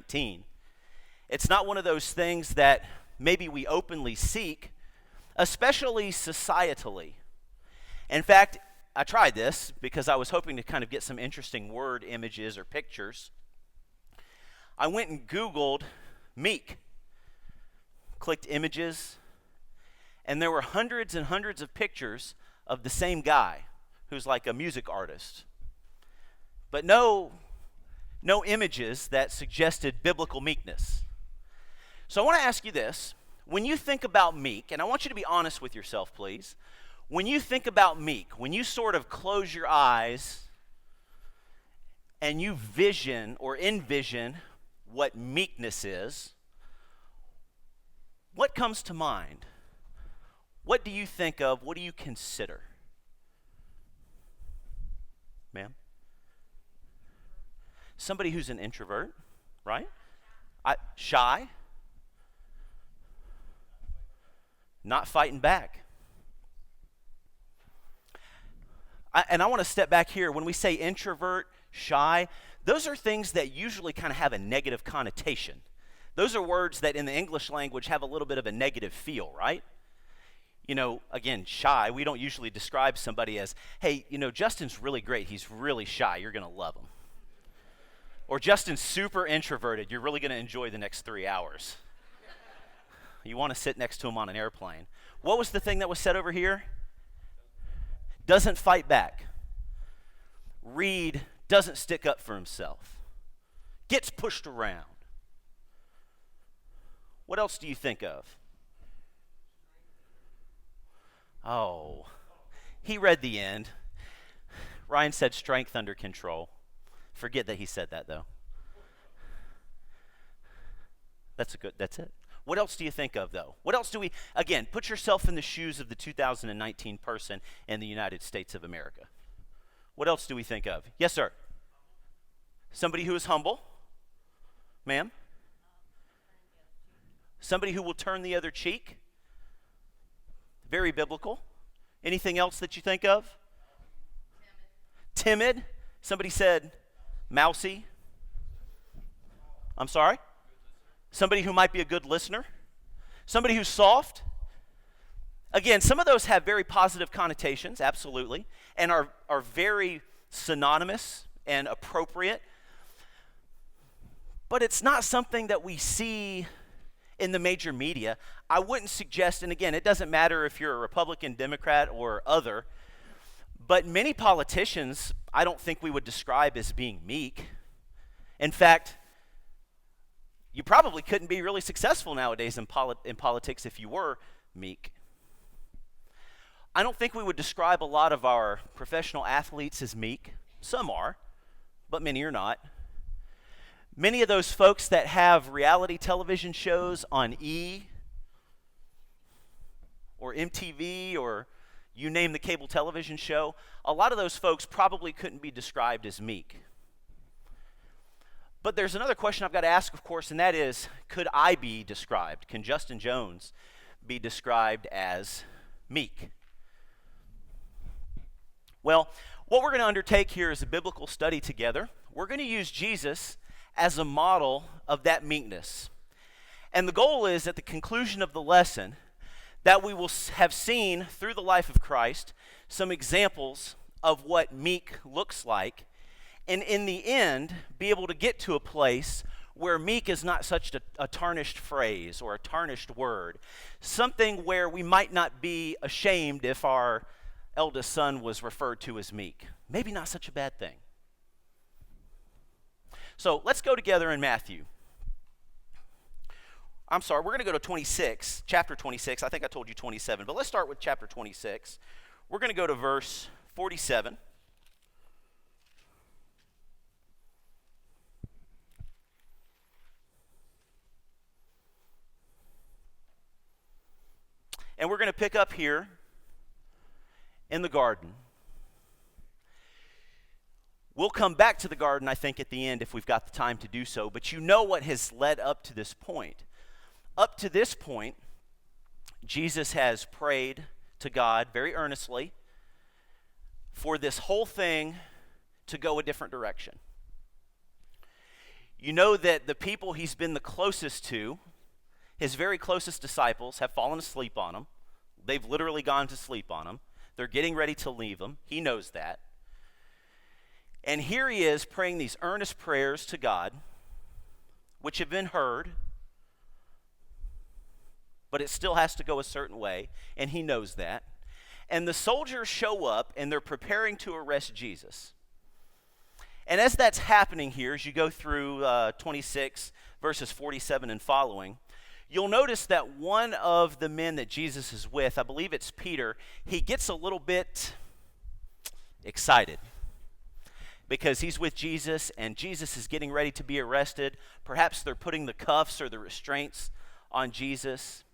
2019. It's not one of those things that maybe we openly seek, especially societally. In fact, I tried this because I was hoping to kind of get some interesting word images or pictures. I went and Googled meek, clicked images, and there were hundreds and hundreds of pictures of the same guy who's like a music artist. But no images that suggested biblical meekness. So I want to ask you this. When you think about meek, and I want you to be honest with yourself, please. When you think about meek, when you sort of close your eyes and you vision or envision what meekness is, what comes to mind? What do you think of? What do you consider? Ma'am? Somebody who's an introvert, right? Shy. Not fighting back. And I want to step back here. When we say introvert, shy, those are things that usually kind of have a negative connotation. Those are words that in the English language have a little bit of a negative feel, right? You know, again, shy, we don't usually describe somebody as, hey, you know, Justin's really great. He's really shy. You're going to love him. Or Justin's super introverted. You're really going to enjoy the next 3 hours. You want to sit next to him on an airplane. What was the thing that was said over here? Doesn't fight back. Doesn't stick up for himself. Gets pushed around. What else do you think of? Oh, he read the end. Ryan said strength under control. Forget that he said that, though. That's it. What else do you think of, though? What else do we, again, put yourself in the shoes of the 2019 person in the United States of America. What else do we think of? Yes, sir. Somebody who is humble. Ma'am? Somebody who will turn the other cheek. Very biblical. Anything else that you think of? Timid. Somebody said mousy. I'm sorry? Somebody who might be a good listener. Somebody who's soft. Again, some of those have very positive connotations, absolutely, and are very synonymous and appropriate. But it's not something that we see in the major media. I wouldn't suggest, and again, it doesn't matter if you're a Republican, Democrat, or other, but many politicians I don't think we would describe as being meek. In fact, you probably couldn't be really successful nowadays in politics if you were meek. I don't think we would describe a lot of our professional athletes as meek. Some are, but many are not. Many of those folks that have reality television shows on E! Or MTV or you name the cable television show, a lot of those folks probably couldn't be described as meek. But there's another question I've got to ask, of course, and that is, could I be described? Can Justin Jones be described as meek? Well, what we're going to undertake here is a biblical study together. We're going to use Jesus as a model of that meekness. And the goal is, at the conclusion of the lesson, that we will have seen through the life of Christ some examples of what meek looks like, and in the end, be able to get to a place where meek is not such a tarnished phrase or a tarnished word, something where we might not be ashamed if our eldest son was referred to as meek. Maybe not such a bad thing. So let's go together in Matthew. I'm sorry, we're going to go to chapter 26. I think I told you 27, but let's start with chapter 26. We're going to go to verse 47. And we're going to pick up here in the garden. We'll come back to the garden, I think, at the end if we've got the time to do so. But you know what has led up to this point. Up to this point, Jesus has prayed to God very earnestly for this whole thing to go a different direction. You know that the people he's been the closest to, his very closest disciples, have fallen asleep on him. They've literally gone to sleep on him. They're getting ready to leave him. He knows that. And here he is praying these earnest prayers to God, which have been heard, but it still has to go a certain way, and he knows that. And the soldiers show up, and they're preparing to arrest Jesus. And as that's happening here, as you go through 26, verses 47 and following, you'll notice that one of the men that Jesus is with, I believe it's Peter, he gets a little bit excited because he's with Jesus, and Jesus is getting ready to be arrested. Perhaps they're putting the cuffs or the restraints on Jesus.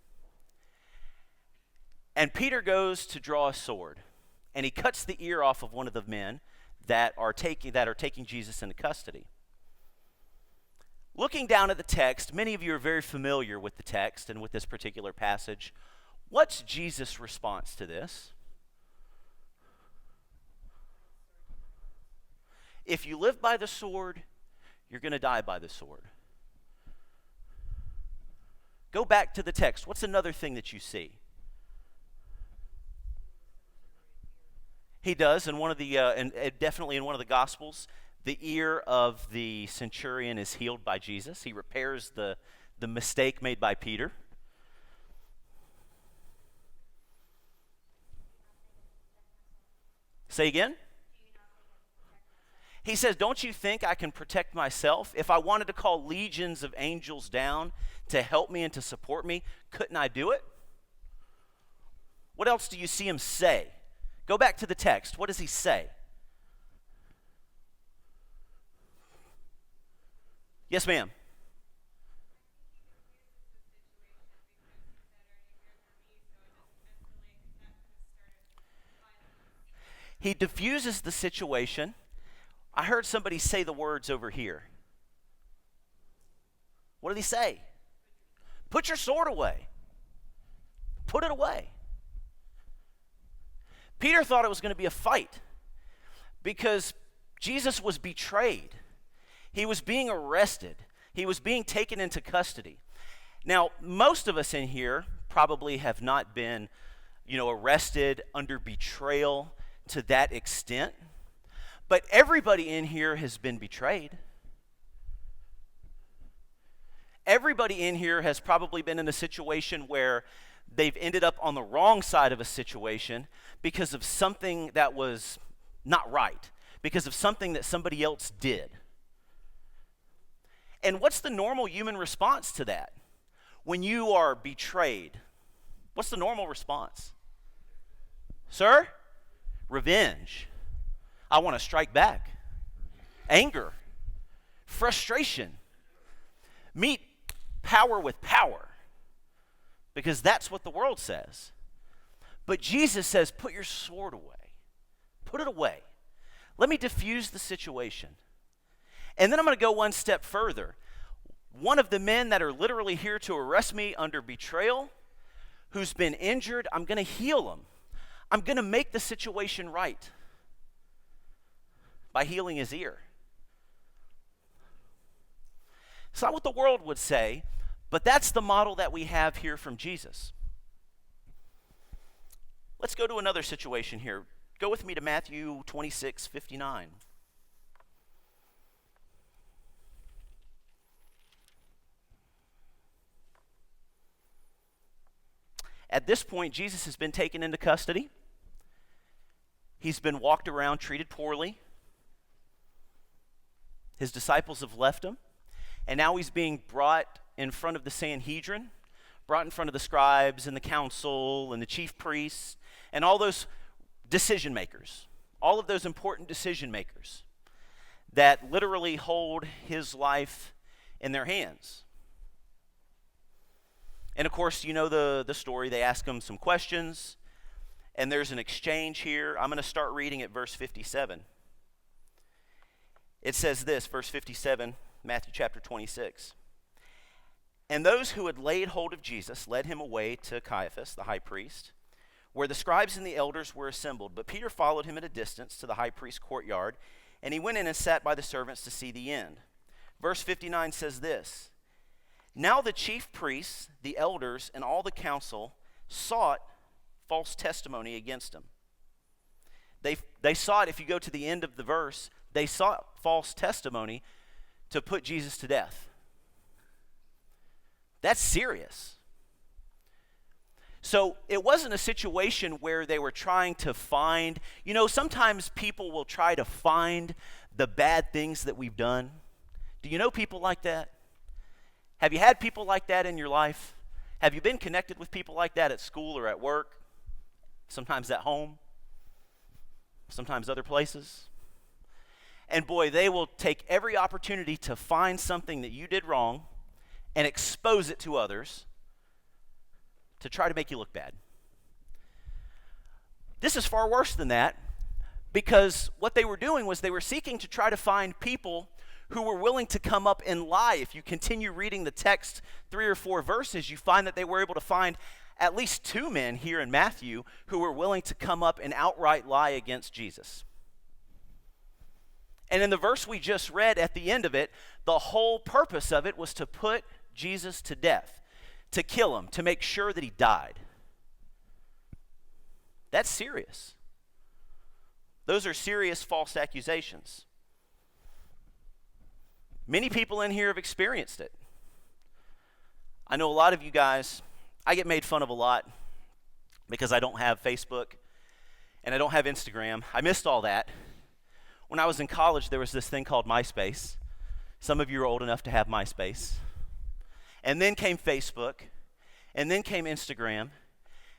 And Peter goes to draw a sword, and he cuts the ear off of one of the men that are taking Jesus into custody. Looking down at the text, many of you are very familiar with the text and with this particular passage. What's Jesus' response to this? If you live by the sword, you're going to die by the sword. Go back to the text. What's another thing that you see? He does, in one of the, definitely in one of the Gospels, the ear of the centurion is healed by Jesus. He repairs the mistake made by Peter. Say again? He says, don't you think I can protect myself? If I wanted to call legions of angels down to help me and to support me, couldn't I do it? What else do you see him say? Go back to the text. What does he say? Yes, ma'am. He diffuses the situation. I heard somebody say the words over here. What did he say? Put your sword away. Put it away. Peter thought it was going to be a fight because Jesus was betrayed. He was being arrested. He was being taken into custody. Now, most of us in here probably have not been, arrested under betrayal to that extent. But everybody in here has been betrayed. Everybody in here has probably been in a situation where they've ended up on the wrong side of a situation because of something that was not right, because of something that somebody else did. And what's the normal human response to that? When you are betrayed, what's the normal response? Sir? Revenge. I want to strike back. Anger. Frustration. Meet power with power. Because that's what the world says. But Jesus says, put your sword away. Put it away. Let me diffuse the situation. And then I'm going to go one step further. One of the men that are literally here to arrest me under betrayal, who's been injured, I'm going to heal him. I'm going to make the situation right by healing his ear. It's not what the world would say, but that's the model that we have here from Jesus. Let's go to another situation here. Go with me to Matthew 26:59. At this point, Jesus has been taken into custody. He's been walked around, treated poorly. His disciples have left him. And now he's being brought in front of the Sanhedrin, brought in front of the scribes and the council and the chief priests and all those decision makers, all of those important decision makers that literally hold his life in their hands. And of course, you know the story. They ask him some questions, and there's an exchange here. I'm going to start reading at verse 57. It says this, verse 57, Matthew chapter 26. And those who had laid hold of Jesus led him away to Caiaphas, the high priest, where the scribes and the elders were assembled. But Peter followed him at a distance to the high priest's courtyard, and he went in and sat by the servants to see the end. Verse 59 says this: Now the chief priests, the elders, and all the council sought false testimony against him. They sought, if you go to the end of the verse, they sought false testimony to put Jesus to death. That's serious. So it wasn't a situation where they were trying to find, sometimes people will try to find the bad things that we've done. Do you know people like that? Have you had people like that in your life? Have you been connected with people like that at school or at work? Sometimes at home? Sometimes other places? And boy, they will take every opportunity to find something that you did wrong and expose it to others to try to make you look bad. This is far worse than that, because what they were doing was they were seeking to try to find people who were willing to come up and lie. If you continue reading the text 3 or 4 verses, you find that they were able to find at least 2 men here in Matthew who were willing to come up and outright lie against Jesus. And in the verse we just read at the end of it, the whole purpose of it was to put Jesus to death, to kill him, to make sure that he died. That's serious. Those are serious false accusations. Many people in here have experienced it. I know a lot of you guys, I get made fun of a lot because I don't have Facebook and I don't have Instagram. I missed all that. When I was in college, there was this thing called MySpace. Some of you are old enough to have MySpace. And then came Facebook, and then came Instagram,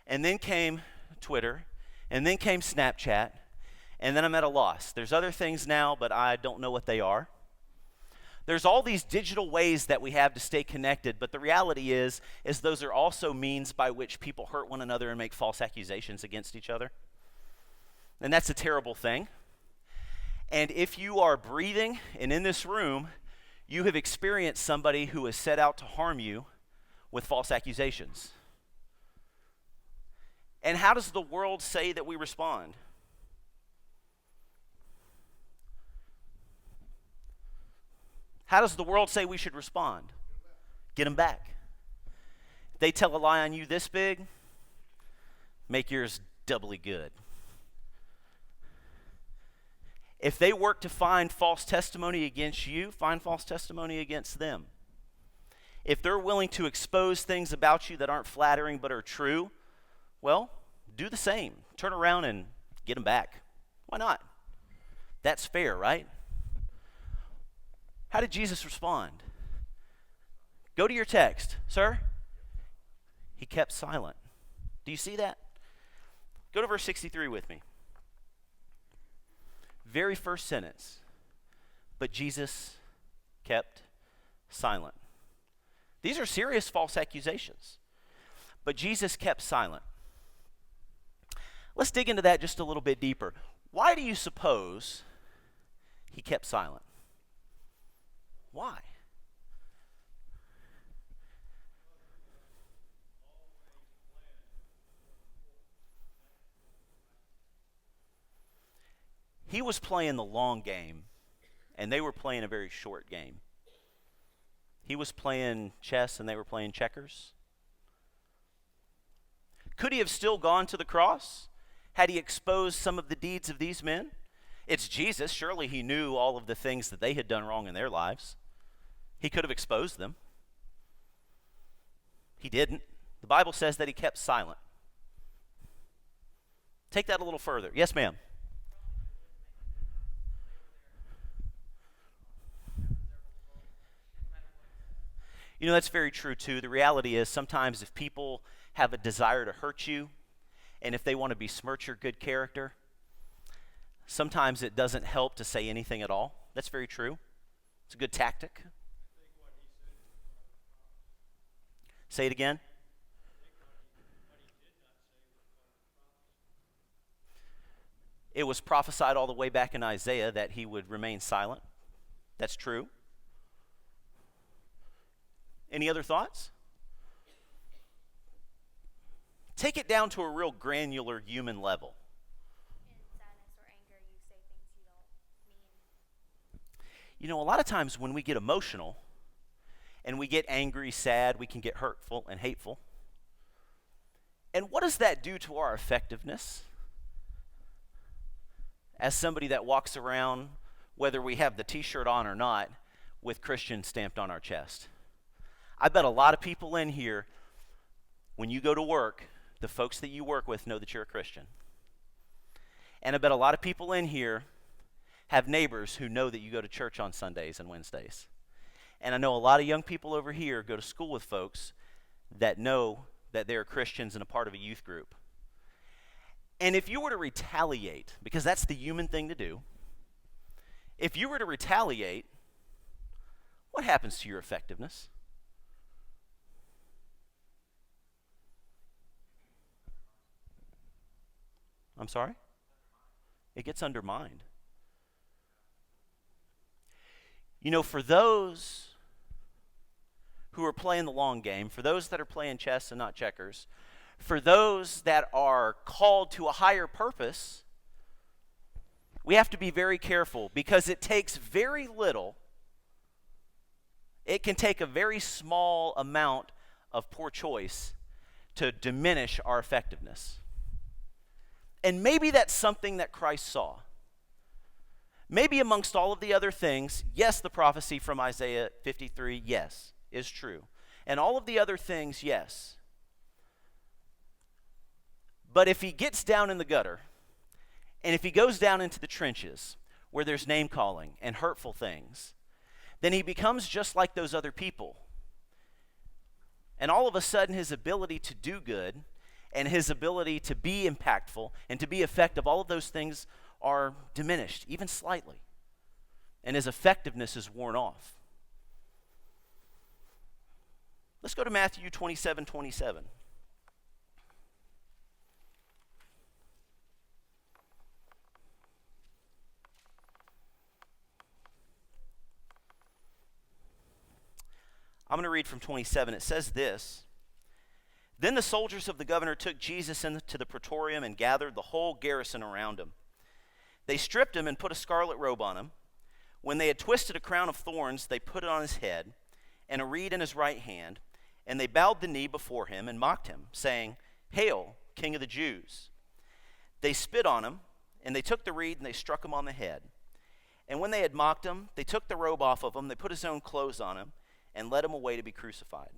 and then came Twitter, and then came Snapchat, and then I'm at a loss. There's other things now, but I don't know what they are. There's all these digital ways that we have to stay connected, but the reality is those are also means by which people hurt one another and make false accusations against each other. And that's a terrible thing. And if you are breathing and in this room, you have experienced somebody who has set out to harm you with false accusations. And how does the world say that we respond? How does the world say we should respond? Get them back. If they tell a lie on you this big, make yours doubly good. If they work to find false testimony against you, find false testimony against them. If they're willing to expose things about you that aren't flattering but are true, well, do the same. Turn around and get them back. Why not? That's fair, right? How did Jesus respond? Go to your text. Sir? He kept silent. Do you see that? Go to verse 63 with me. Very first sentence. But Jesus kept silent. These are serious false accusations. But Jesus kept silent. Let's dig into that just a little bit deeper. Why do you suppose he kept silent? Why? He was playing the long game, and they were playing a very short game. He was playing chess, and they were playing checkers. Could he have still gone to the cross? Had he exposed some of the deeds of these men? It's Jesus. Surely he knew all of the things that they had done wrong in their lives. He could have exposed them. He didn't. The Bible says that he kept silent. Take that a little further. Yes, ma'am. You know, that's very true too. The reality is sometimes if people have a desire to hurt you, and if they want to besmirch your good character, sometimes it doesn't help to say anything at all. That's very true. It's a good tactic. Say it again. It was prophesied all the way back in Isaiah that he would remain silent. That's true. Any other thoughts? Take it down to a real granular human level. In sadness or anger, you say things you don't mean. A lot of times when we get emotional and we get angry, sad, we can get hurtful and hateful. And what does that do to our effectiveness? As somebody that walks around, whether we have the t-shirt on or not, with Christian stamped on our chest. I bet a lot of people in here, when you go to work, the folks that you work with know that you're a Christian. And I bet a lot of people in here have neighbors who know that you go to church on Sundays and Wednesdays. And I know a lot of young people over here go to school with folks that know that they're Christians and a part of a youth group. And if you were to retaliate, because that's the human thing to do, if you were to retaliate, what happens to your effectiveness? I'm sorry? It gets undermined. For those who are playing the long game, for those that are playing chess and not checkers, for those that are called to a higher purpose, we have to be very careful because it takes very little. It can take a very small amount of poor choice to diminish our effectiveness. And maybe that's something that Christ saw. Maybe amongst all of the other things, yes, the prophecy from Isaiah 53, yes, is true. And all of the other things, yes. But if he gets down in the gutter, and if he goes down into the trenches where there's name calling and hurtful things, then he becomes just like those other people. And all of a sudden his ability to do good and his ability to be impactful and to be effective, all of those things are diminished, even slightly. And his effectiveness is worn off. Let's go to Matthew 27:27. I'm going to read from 27. It says this: Then the soldiers of the governor took Jesus into the praetorium and gathered the whole garrison around him. They stripped him and put a scarlet robe on him. When they had twisted a crown of thorns, they put it on his head and a reed in his right hand, and they bowed the knee before him and mocked him, saying, "Hail, King of the Jews." They spit on him, and they took the reed and they struck him on the head. And when they had mocked him, they took the robe off of him, they put his own clothes on him, and led him away to be crucified.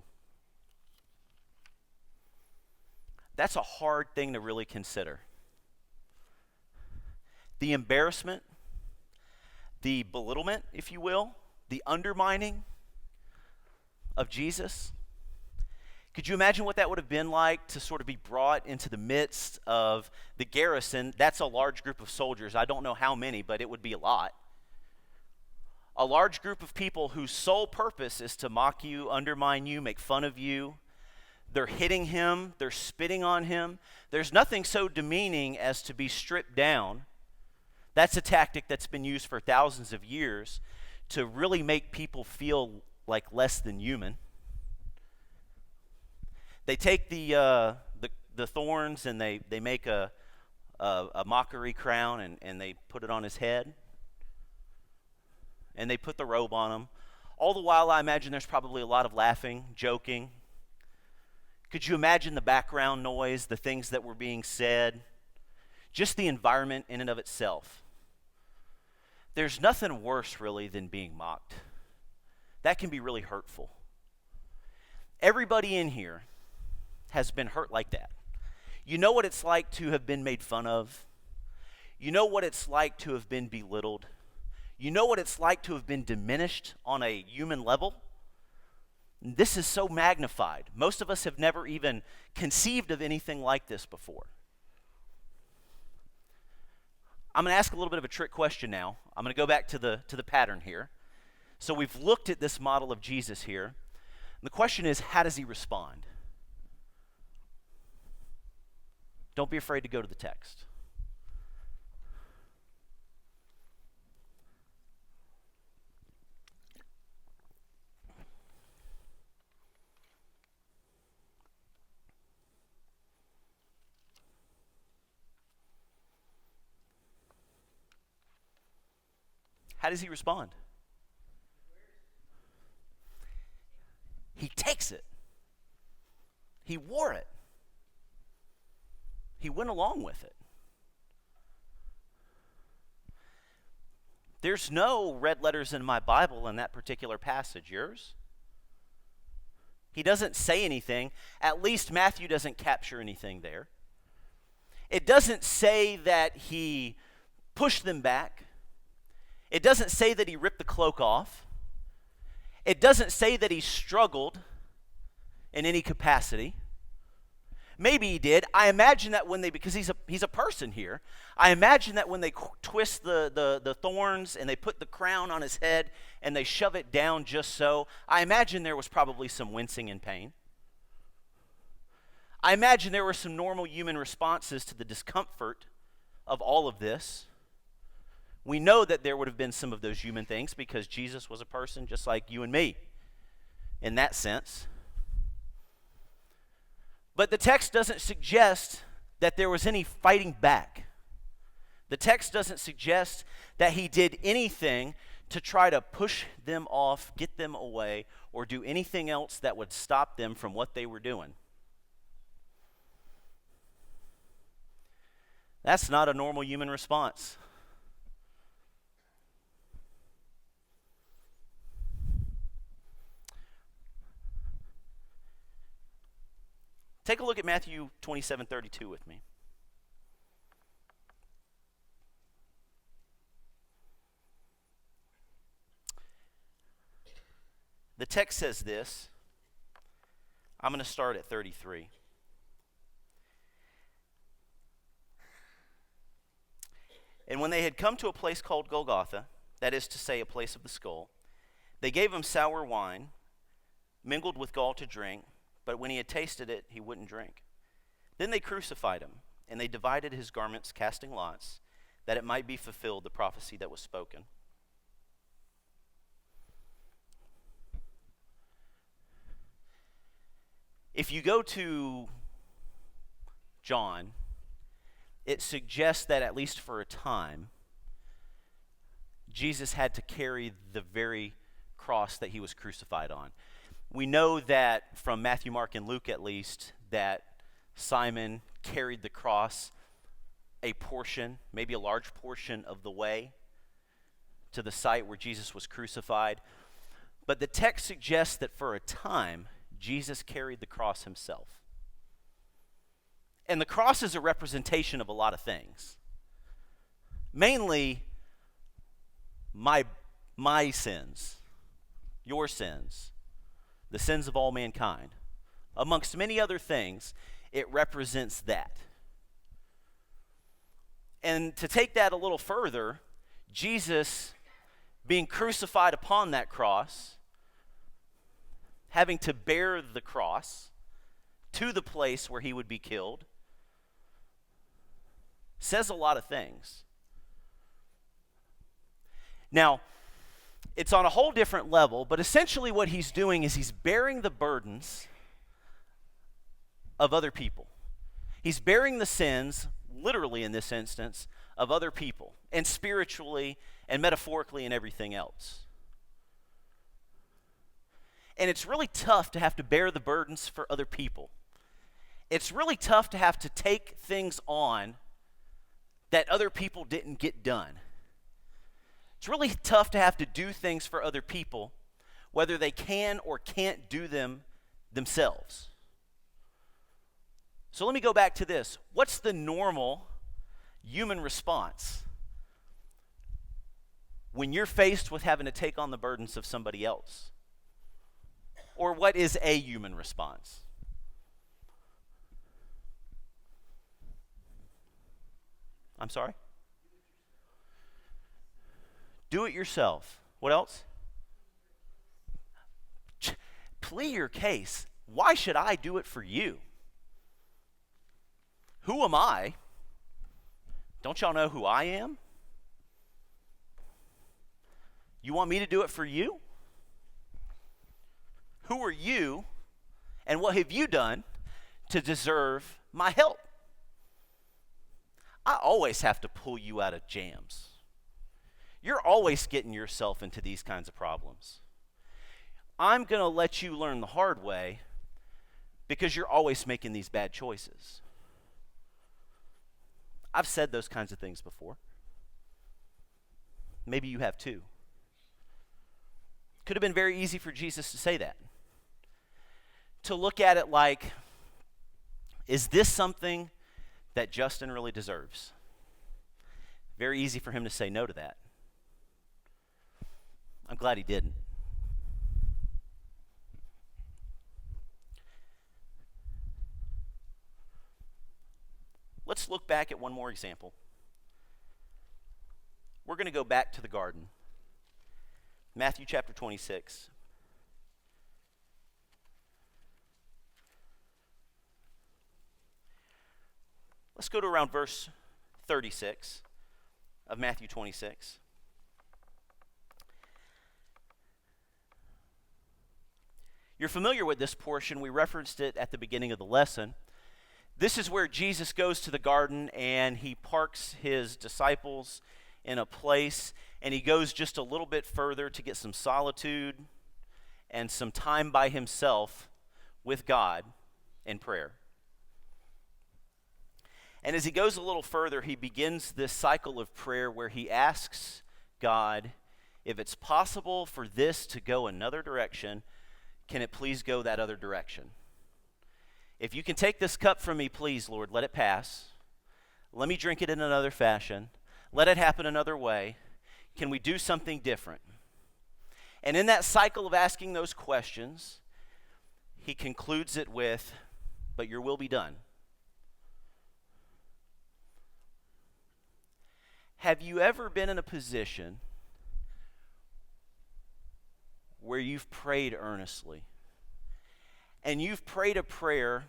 That's a hard thing to really consider. The embarrassment, the belittlement, if you will, the undermining of Jesus. Could you imagine what that would have been like to sort of be brought into the midst of the garrison? That's a large group of soldiers. I don't know how many, but it would be a lot. A large group of people whose sole purpose is to mock you, undermine you, make fun of you. They're hitting him. They're spitting on him. There's nothing so demeaning as to be stripped down. That's a tactic that's been used for thousands of years to really make people feel like less than human. They take the thorns and they make a mockery crown and they put it on his head. And they put the robe on him. All the while, I imagine there's probably a lot of laughing, joking. Could you imagine the background noise, the things that were being said? Just the environment in and of itself. There's nothing worse, really, than being mocked. That can be really hurtful. Everybody in here has been hurt like that. You know what it's like to have been made fun of. You know what it's like to have been belittled. You know what it's like to have been diminished on a human level? This is so magnified. Most of us have never even conceived of anything like this before. I'm going to ask a little bit of a trick question now. I'm going to go back to the pattern here. So we've looked at this model of Jesus here. And the question is, how does he respond? Don't be afraid to go to the text. How does he respond? He takes it. He wore it. He went along with it. There's no red letters in my Bible in that particular passage. Yours? He doesn't say anything. At least Matthew doesn't capture anything there. It doesn't say that he pushed them back. It doesn't say that he ripped the cloak off. It doesn't say that he struggled in any capacity. Maybe he did. I imagine that when because he's a person here, I imagine that when they twist the thorns and they put the crown on his head and they shove it down just so, I imagine there was probably some wincing and pain. I imagine there were some normal human responses to the discomfort of all of this. We know that there would have been some of those human things because Jesus was a person just like you and me in that sense. But the text doesn't suggest that there was any fighting back. The text doesn't suggest that he did anything to try to push them off, get them away, or do anything else that would stop them from what they were doing. That's not a normal human response. Take a look at Matthew 27:32 with me. The text says this. I'm going to start at 33. And when they had come to a place called Golgotha, that is to say, a place of the skull, they gave him sour wine, mingled with gall to drink, but when he had tasted it, he wouldn't drink. Then they crucified him, and they divided his garments, casting lots, that it might be fulfilled the prophecy that was spoken. If you go to John, it suggests that at least for a time, Jesus had to carry the very cross that he was crucified on. We know that from Matthew, Mark, and Luke at least, that Simon carried the cross a portion, maybe a large portion of the way to the site where Jesus was crucified. But the text suggests that for a time, Jesus carried the cross himself. And the cross is a representation of a lot of things. Mainly, my sins, your sins, the sins of all mankind. Amongst many other things, it represents that. And to take that a little further, Jesus being crucified upon that cross, having to bear the cross to the place where he would be killed, says a lot of things. Now, it's on a whole different level, but essentially what he's doing is he's bearing the burdens of other people. He's bearing the sins, literally in this instance, of other people, and spiritually and metaphorically and everything else. And it's really tough to have to bear the burdens for other people. It's really tough to have to take things on that other people didn't get done. It's really tough to have to do things for other people, whether they can or can't do them themselves. So let me go back to this. What's the normal human response when you're faced with having to take on the burdens of somebody else? Or what is a human response? I'm sorry? Do it yourself. What else? Plead your case. Why should I do it for you? Who am I? Don't y'all know who I am? You want me to do it for you? Who are you, and what have you done to deserve my help? I always have to pull you out of jams. You're always getting yourself into these kinds of problems. I'm going to let you learn the hard way because you're always making these bad choices. I've said those kinds of things before. Maybe you have too. Could have been very easy for Jesus to say that. To look at it like, is this something that Justin really deserves? Very easy for him to say no to that. I'm glad he didn't. Let's look back at one more example. We're going to go back to the garden. Matthew chapter 26. Let's go to around verse 36 of Matthew 26. You're familiar with this portion. We referenced it at the beginning of the lesson. This is where Jesus goes to the garden and he parks his disciples in a place, and he goes just a little bit further to get some solitude and some time by himself with God in prayer. And as he goes a little further, he begins this cycle of prayer where he asks God, if it's possible for this to go another direction, can it please go that other direction? If you can take this cup from me, please, Lord, let it pass. Let me drink it in another fashion. Let it happen another way. Can we do something different? And in that cycle of asking those questions, he concludes it with, but your will be done. Have you ever been in a position where you've prayed earnestly? And you've prayed a prayer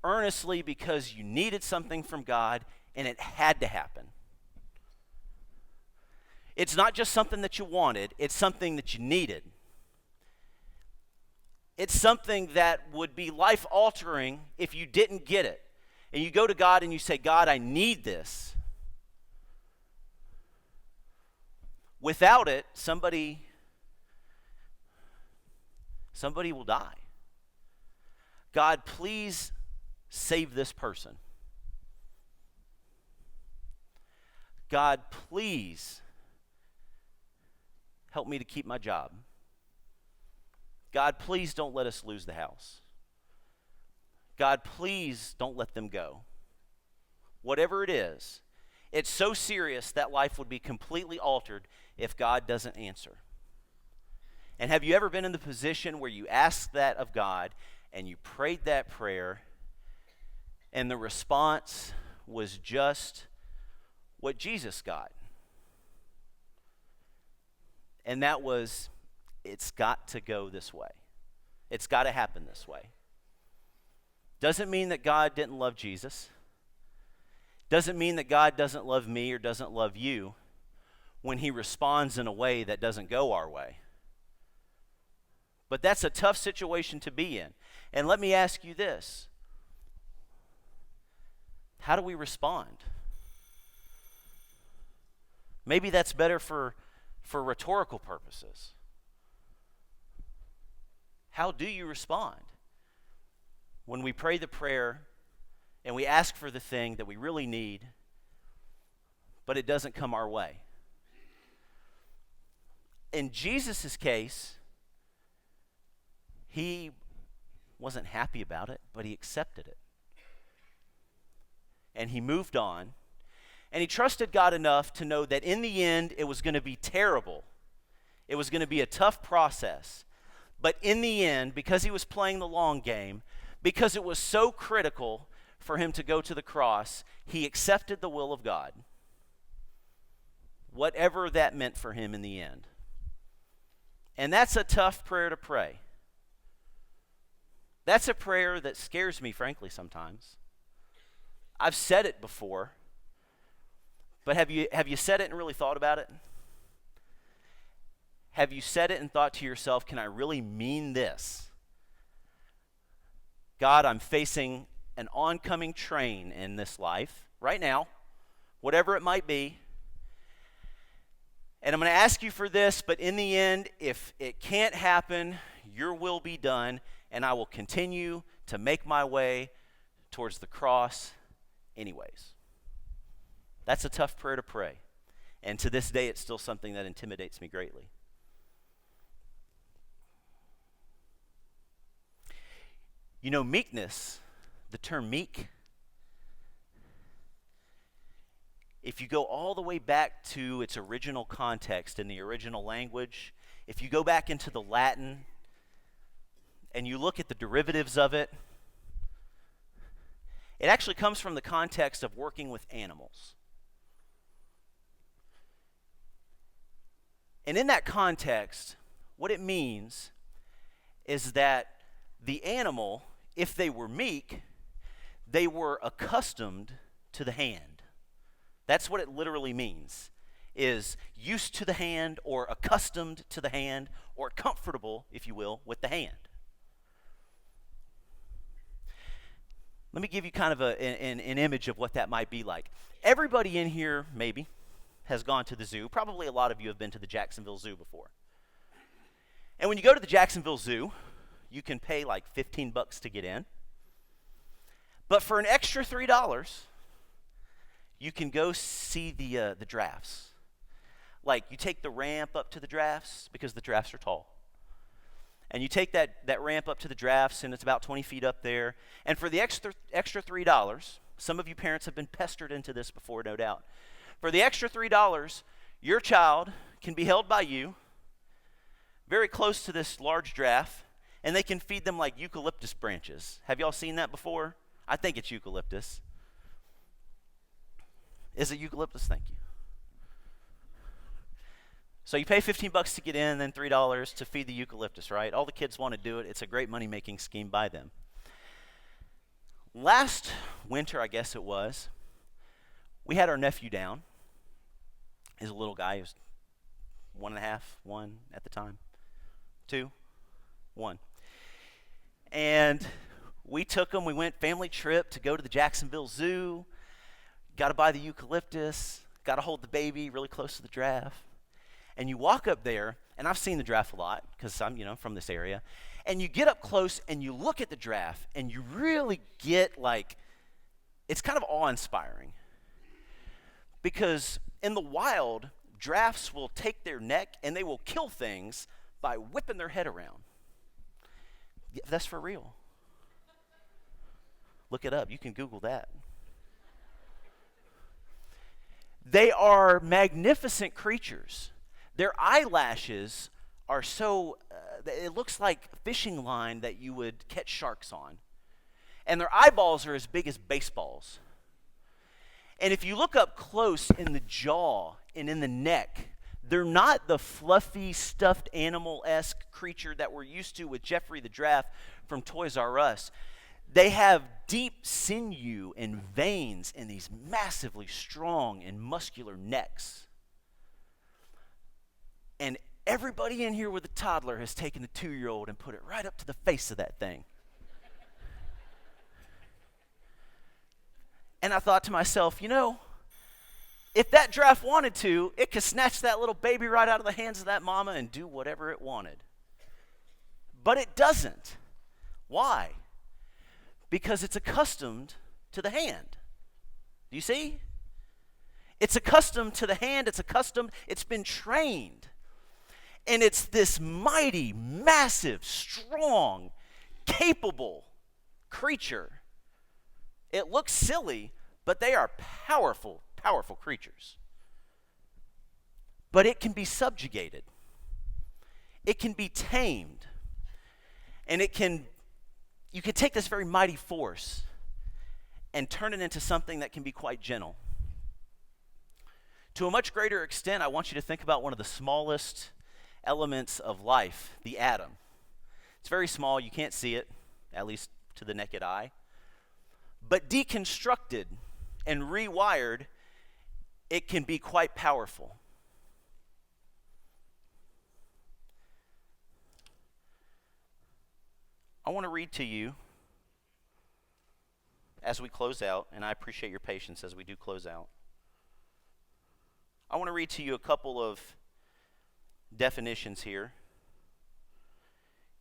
earnestly because you needed something from God and it had to happen. It's not just something that you wanted, it's something that you needed. It's something that would be life-altering if you didn't get it. And you go to God and you say, God, I need this. Without it, somebody will die. God, please save this person. God, please help me to keep my job. God, please don't let us lose the house. God, please don't let them go. Whatever it is, it's so serious that life would be completely altered if God doesn't answer. And have you ever been in the position where you asked that of God and you prayed that prayer and the response was just what Jesus got? And that was, it's got to go this way. It's got to happen this way. Doesn't mean that God didn't love Jesus. Doesn't mean that God doesn't love me or doesn't love you when he responds in a way that doesn't go our way. But that's a tough situation to be in. And let me ask you this. How do we respond? Maybe that's better for rhetorical purposes. How do you respond when we pray the prayer and we ask for the thing that we really need, but it doesn't come our way? In Jesus' case, he wasn't happy about it, but he accepted it. And he moved on. And he trusted God enough to know that in the end, it was going to be terrible. It was going to be a tough process. But in the end, because he was playing the long game, because it was so critical for him to go to the cross, he accepted the will of God. Whatever that meant for him in the end. And that's a tough prayer to pray. That's a prayer that scares me, frankly, sometimes. I've said it before, but have you said it and really thought about it? Have you said it and thought to yourself, can I really mean this? God, I'm facing an oncoming train in this life right now, whatever it might be. And I'm going to ask you for this, but in the end, if it can't happen your will be done, and I will continue to make my way towards the cross anyways. That's a tough prayer to pray. And to this day, it's still something that intimidates me greatly. You know, meekness, the term meek, if you go all the way back to its original context in the original language, if you go back into the Latin and you look at the derivatives of it, it actually comes from the context of working with animals. And in that context, what it means is that the animal, if they were meek, they were accustomed to the hand. That's what it literally means, is used to the hand or accustomed to the hand or comfortable, if you will, with the hand. Let me give you kind of an image of what that might be like. Everybody in here, maybe, has gone to the zoo. Probably a lot of you have been to the Jacksonville Zoo before. And when you go to the Jacksonville Zoo, you can pay like $15 to get in. But for an extra $3, you can go see the giraffes. Like, you take the ramp up to the giraffes, because the giraffes are tall. And you take that ramp up to the giraffes, and it's about 20 feet up there. And for the extra $3, some of you parents have been pestered into this before, no doubt. For the extra $3, your child can be held by you very close to this large giraffe, and they can feed them like eucalyptus branches. Have y'all seen that before? I think it's eucalyptus. Is it eucalyptus? Thank you. So you pay $15 to get in, then $3 to feed the eucalyptus, right? All the kids want to do it. It's a great money-making scheme by them. Last winter, I guess it was, we had our nephew down. He's a little guy. He was 1.5, 1 at the time. 2, 1. And we took him. We went family trip to go to the Jacksonville Zoo. Got to buy the eucalyptus. Got to hold the baby really close to the giraffe. And you walk up there, and I've seen the giraffe a lot because I'm, from this area. And you get up close and you look at the giraffe, and you really get it's kind of awe-inspiring. Because in the wild, giraffes will take their neck and they will kill things by whipping their head around. Yeah, that's for real. Look it up. You can Google that. They are magnificent creatures. Their eyelashes are so, it looks like fishing line that you would catch sharks on. And their eyeballs are as big as baseballs. And if you look up close in the jaw and in the neck, they're not the fluffy, stuffed animal-esque creature that we're used to with Jeffrey the Giraffe from Toys R Us. They have deep sinew and veins in these massively strong and muscular necks. And everybody in here with a toddler has taken a 2-year-old and put it right up to the face of that thing. And I thought to myself, if that giraffe wanted to, it could snatch that little baby right out of the hands of that mama and do whatever it wanted. But it doesn't. Why? Because it's accustomed to the hand. Do you see? It's accustomed to the hand. It's been trained. And it's this mighty, massive, strong, capable creature. It looks silly, but they are powerful, powerful creatures. But it can be subjugated. It can be tamed. And you can take this very mighty force and turn it into something that can be quite gentle. To a much greater extent, I want you to think about one of the smallest elements of life, the atom. It's very small. You can't see it, at least to the naked eye. But deconstructed and rewired, it can be quite powerful. I want to read to you as we close out, and I appreciate your patience as we do close out. I want to read to you a couple of definitions here.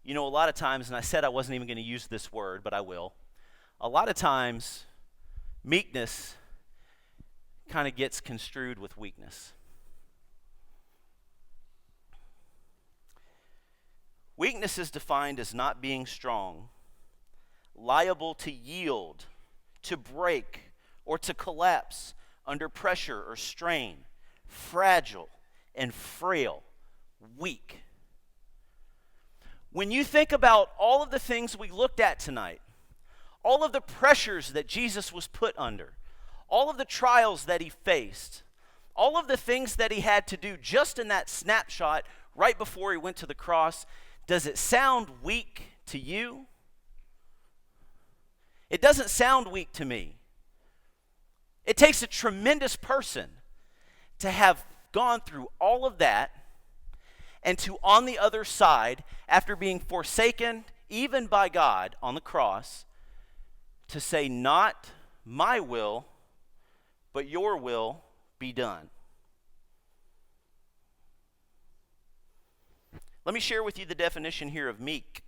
You know, a lot of times, and I said I wasn't even going to use this word, but I will. A lot of times, meekness kind of gets construed with weakness. Weakness is defined as not being strong, liable to yield, to break, or to collapse under pressure or strain, fragile and frail, weak. When you think about all of the things we looked at tonight, all of the pressures that Jesus was put under, all of the trials that he faced, all of the things that he had to do just in that snapshot right before he went to the cross, does it sound weak to you? It doesn't sound weak to me. It takes a tremendous person to have gone through all of that and to, on the other side, after being forsaken even by God on the cross, to say, not my will, but your will be done. Let me share with you the definition here of meek.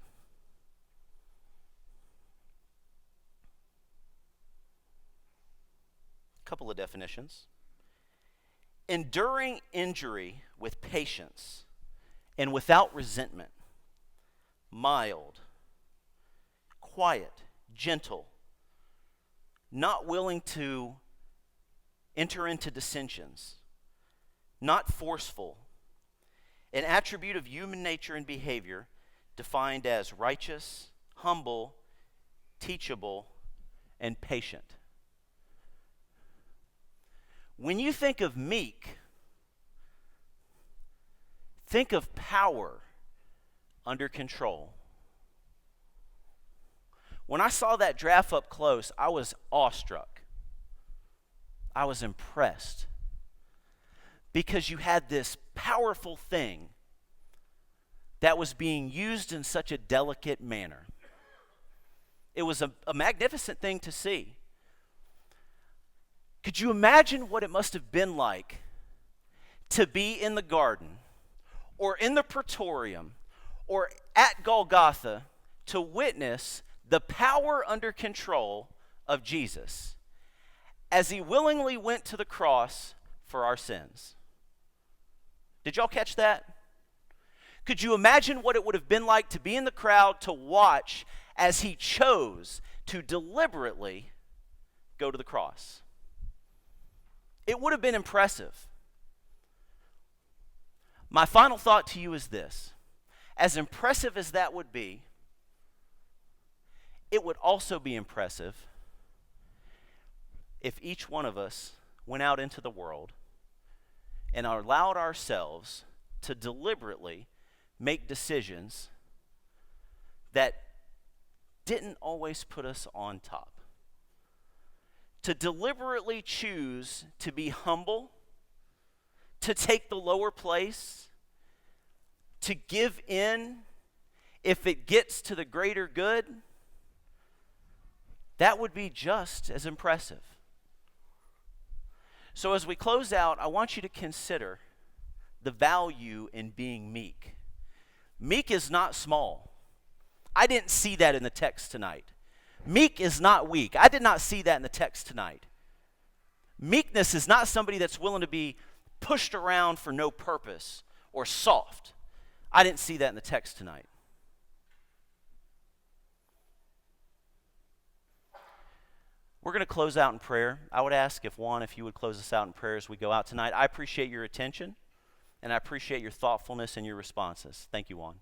A couple of definitions. Enduring injury with patience and without resentment. Mild, quiet, gentle, not willing to enter into dissensions, not forceful. An attribute of human nature and behavior defined as righteous, humble, teachable, and patient. When you think of meek, think of power under control. When I saw that giraffe up close, I was awestruck. I was impressed. Because you had this powerful thing that was being used in such a delicate manner. It was a magnificent thing to see. Could you imagine what it must have been like to be in the garden or in the praetorium or at Golgotha to witness the power under control of Jesus as he willingly went to the cross for our sins? Did y'all catch that? Could you imagine what it would have been like to be in the crowd to watch as he chose to deliberately go to the cross? It would have been impressive. My final thought to you is this. As impressive as that would be, it would also be impressive if each one of us went out into the world and allowed ourselves to deliberately make decisions that didn't always put us on top. To deliberately choose to be humble, to take the lower place, to give in if it gets to the greater good, that would be just as impressive. So as we close out, I want you to consider the value in being meek. Meek is not small. I didn't see that in the text tonight. Meek is not weak. I did not see that in the text tonight. Meekness is not somebody that's willing to be pushed around for no purpose or soft. I didn't see that in the text tonight. We're going to close out in prayer. I would ask if you would close us out in prayer as we go out tonight. I appreciate your attention, and I appreciate your thoughtfulness and your responses. Thank you, Juan.